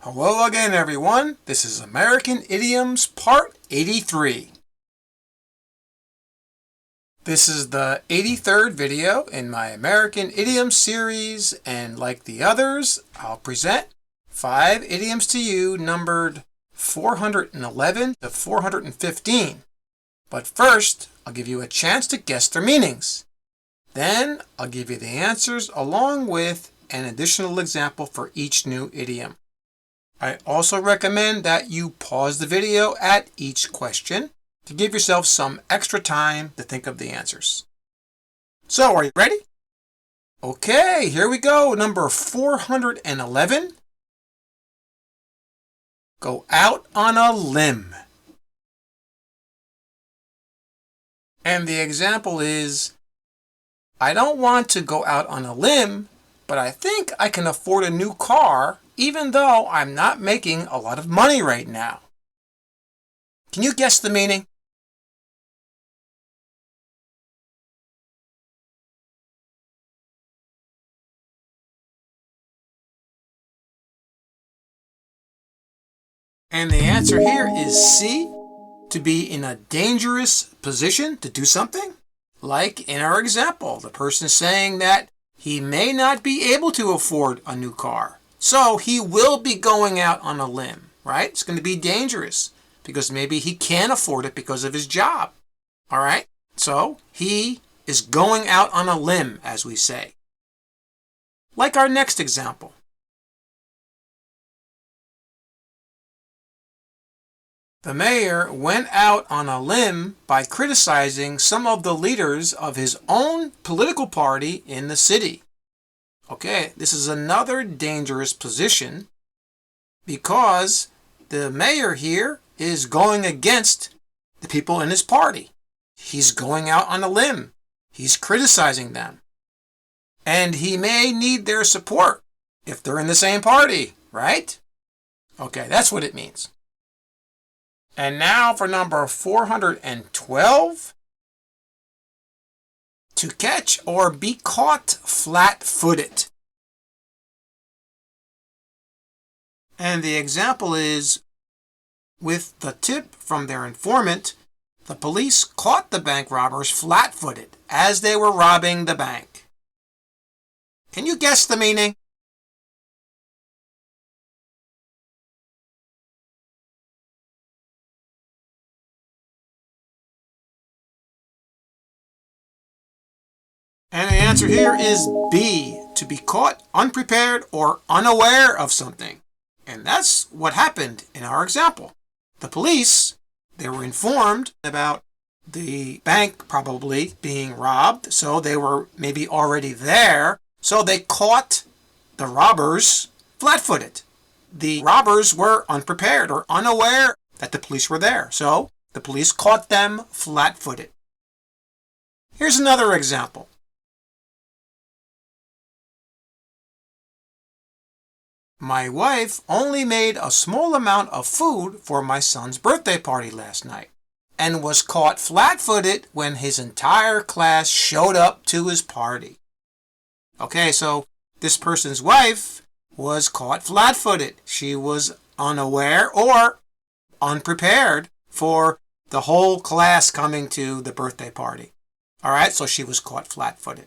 Hello again, everyone. This is American Idioms Part 83. This is the 83rd video in my American Idioms series, and like the others, I'll present 5 idioms to you numbered 411 to 415. But first, I'll give you a chance to guess their meanings. Then, I'll give you the answers along with an additional example for each new idiom. I also recommend that you pause the video at each question to give yourself some extra time to think of the answers. So, are you ready? Okay, here we go. Number 411. Go out on a limb. And the example is, I don't want to go out on a limb, but I think I can afford a new car even though I'm not making a lot of money right now. Can you guess the meaning? And the answer here is C, to be in a dangerous position to do something. Like in our example, the person is saying that he may not be able to afford a new car. So he will be going out on a limb, right? It's going to be dangerous because maybe he can't afford it because of his job. All right? So he is going out on a limb, as we say. Like our next example. The mayor went out on a limb by criticizing some of the leaders of his own political party in the city. Okay, this is another dangerous position because the mayor here is going against the people in his party. He's going out on a limb. He's criticizing them. And he may need their support if they're in the same party, right? Okay, that's what it means. And now for number 412. To catch or be caught flat-footed. And the example is, with the tip from their informant, the police caught the bank robbers flat-footed as they were robbing the bank. Can you guess the meaning? And the answer here is B, to be caught unprepared or unaware of something. And that's what happened in our example. The police, they were informed about the bank probably being robbed, so they were maybe already there, so they caught the robbers flat-footed. The robbers were unprepared or unaware that the police were there, so the police caught them flat-footed. Here's another example. My wife only made a small amount of food for my son's birthday party last night and was caught flat-footed when his entire class showed up to his party. Okay, so this person's wife was caught flat-footed. She was unaware or unprepared for the whole class coming to the birthday party. All right, so she was caught flat-footed.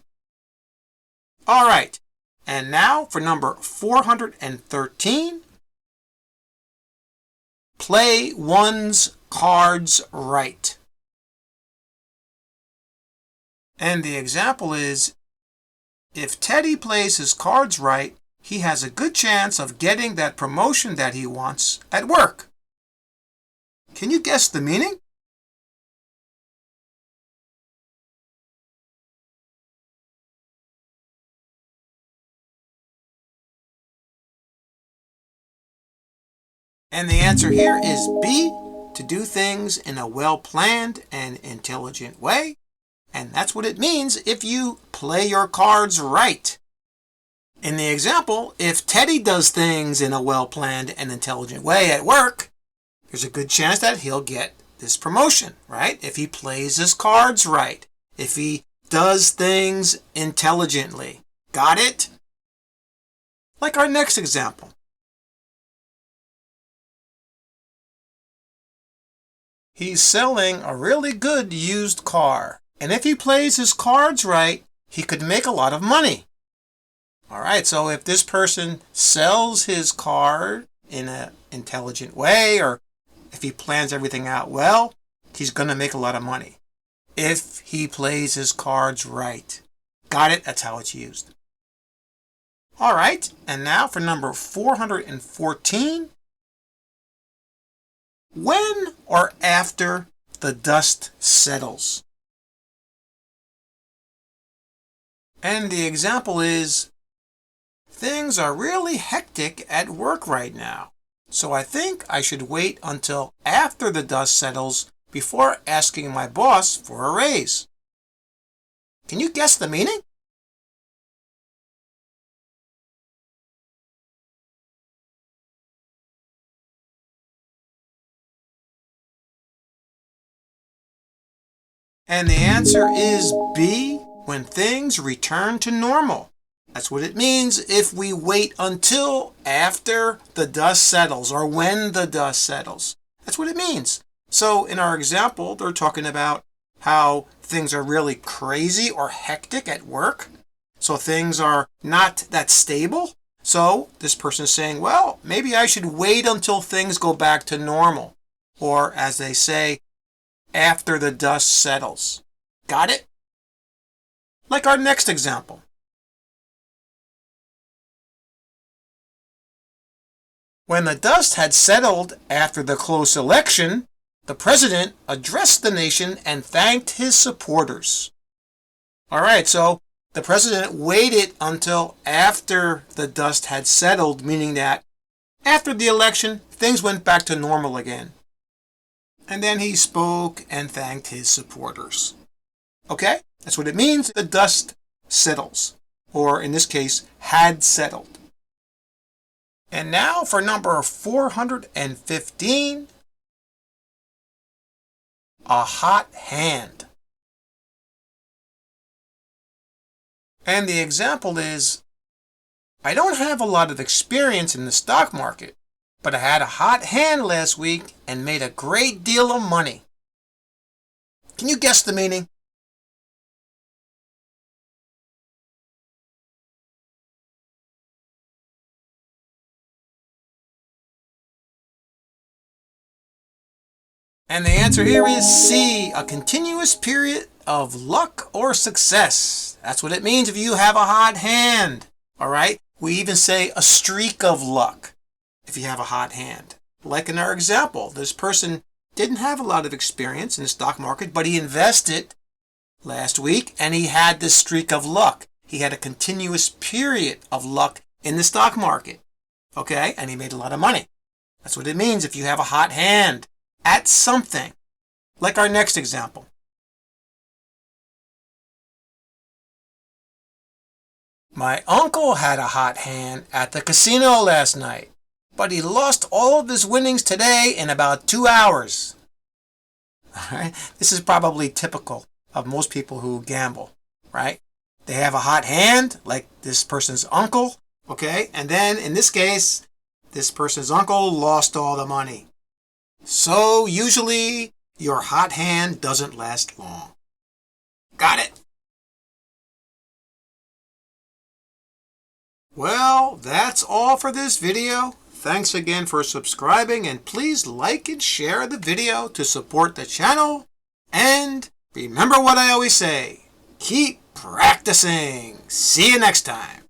All right. And now for number 413, play one's cards right. And the example is, if Teddy plays his cards right, he has a good chance of getting that promotion that he wants at work. Can you guess the meaning? And the answer here is B, to do things in a well-planned and intelligent way. And that's what it means if you play your cards right. In the example, if Teddy does things in a well-planned and intelligent way at work, there's a good chance that he'll get this promotion, right? If he plays his cards right. If he does things intelligently. Got it? Like our next example. He's selling a really good used car. And if he plays his cards right, he could make a lot of money. All right, so if this person sells his car in an intelligent way, or if he plans everything out well, he's going to make a lot of money. If he plays his cards right. Got it? That's how it's used. All right, and now for number 414. When or after the dust settles? And the example is, things are really hectic at work right now, so I think I should wait until after the dust settles before asking my boss for a raise. Can you guess the meaning? And the answer is B, when things return to normal. That's what it means if we wait until after the dust settles, or when the dust settles. That's what it means. So in our example, they're talking about how things are really crazy or hectic at work. So things are not that stable. So this person is saying, well, maybe I should wait until things go back to normal. Or as they say, after the dust settles. Got it? Like our next example. When the dust had settled after the close election, the president addressed the nation and thanked his supporters. All right, so the president waited until after the dust had settled, meaning that after the election, things went back to normal again. And then he spoke and thanked his supporters. Okay? That's what it means. The dust settles, or in this case, had settled. And now for number 415, a hot hand. And the example is, I don't have a lot of experience in the stock market, but I had a hot hand last week and made a great deal of money. Can you guess the meaning? And the answer here is C, a continuous period of luck or success. That's what it means if you have a hot hand. All right? We even say a streak of luck if you have a hot hand. Like in our example, this person didn't have a lot of experience in the stock market, but he invested last week and he had this streak of luck. He had a continuous period of luck in the stock market. Okay? And he made a lot of money. That's what it means if you have a hot hand at something. Like our next example. My uncle had a hot hand at the casino last night, but he lost all of his winnings today in about 2 hours. All right? This is probably typical of most people who gamble, right? They have a hot hand, like this person's uncle, okay? And then in this case, this person's uncle lost all the money. So usually your hot hand doesn't last long. Got it? Well, that's all for this video. Thanks again for subscribing, and please like and share the video to support the channel. And remember what I always say, keep practicing. See you next time.